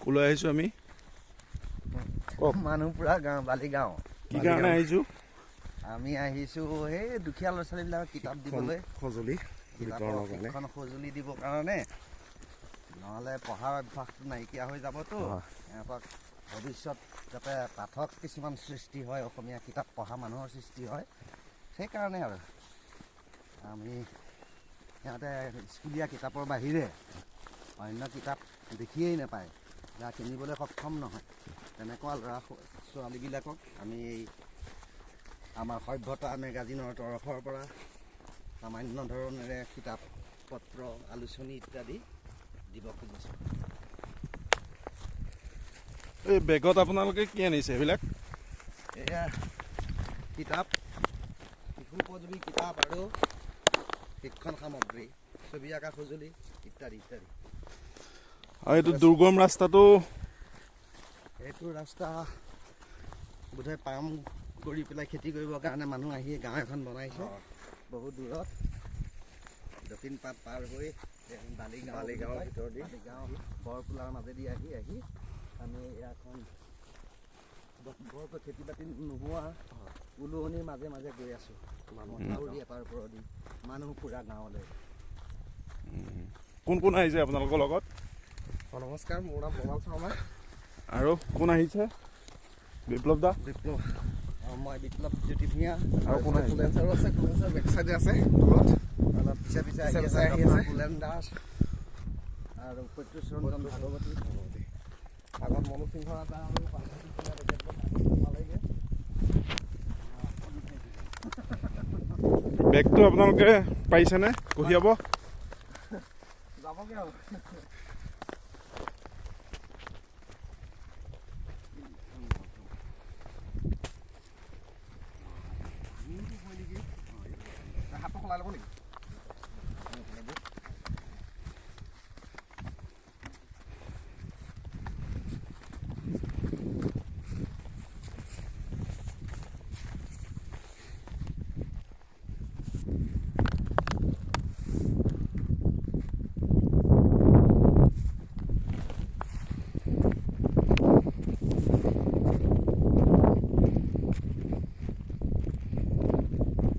কলৈ আহিছো আমি মানুহপুৰা গাঁও বালিগাঁও কি কাৰণে আহিছো আমি আহিছো এই দুখীয়া ল'ৰা ছোৱালীবিলাকক কিতাপ দিবলৈ সঁজুলি কিতাপখন সঁজুলি দিবৰ কাৰণে নহ'লে পঢ়াৰ অভ্যাসটো নাইকিয়া হৈ যাবতো সিহঁতক ভৱিষ্যত যাতে পাঠক কিছুমান সৃষ্টি হয় অসমীয়া কিতাপ পঢ়া মানুহৰ সৃষ্টি হয় সেইকাৰণে আৰু আমি সিহঁতে স্কুলীয়া কিতাপৰ বাহিৰে অন্য কিতাপ দেখিয়েই নাপায় যা কিনিবলৈ সক্ষম নহয় তেনেকুৱা ল'ৰা ছোৱালীবিলাকক আমি এই আমাৰ সভ্যতা মেগাজিনৰ তৰফৰ পৰা সামান্য ধৰণেৰে কিতাপ পত্ৰ আলোচনী ইত্যাদি দিব খুজিছোঁ। এই বেগত আপোনালোকে কি আনিছে এইবিলাক এয়া কিতাপ শিশু উপযোগী কিতাপ আৰু শিক্ষণ সামগ্ৰী ছবি আঁকা সঁজুলি ইত্যাদি ইত্যাদি। আৰু এইটো দুৰ্গম ৰাস্তাটো এইটো ৰাস্তা বোধহয় পাম কৰি পেলাই খেতি কৰিবৰ কাৰণে মানুহ আহি গাঁও এখন বনাইছে বহুত দূৰত দক্ষিণ পাট পাৰ হৈ বালিগাঁৱৰ ভিতৰদি বালিগাঁও বৰপোলাৰ মাজেদি আহি আমি এখন বৰকৈ খেতি বাতি নোহোৱা উলুৱনিৰ মাজে মাজে গৈ আছোঁ মথাউৰি এটাৰ ওপৰেদি মানুহপুৰা গাঁৱলৈ। কোন কোন আহিছে আপোনালোকৰ লগত নমস্কাৰ, মোৰ নাম প্ৰমাল শৰ্মা আৰু কোন আহিছে বিপ্লৱ দা মই বিপ্লৱ জ্যোতি ভূঞা আৰু কোন আহিছে কুলেঞ্চাৰো আছে কুলেঞ্চাৰ বেক চাইডে আছে দূৰত অলপ পিছে আহি আছে কুলেন দাস আৰু প্ৰত্যুষ ৰঞ্জন ভাগৱতী আগত মনোজ সিংহ এটা আৰু পালেগে বেগটো আপোনালোকে পাৰিছেনে কঢ়িয়াব যাবগে আৰু হাতটো সলাই ল'ব নেকি?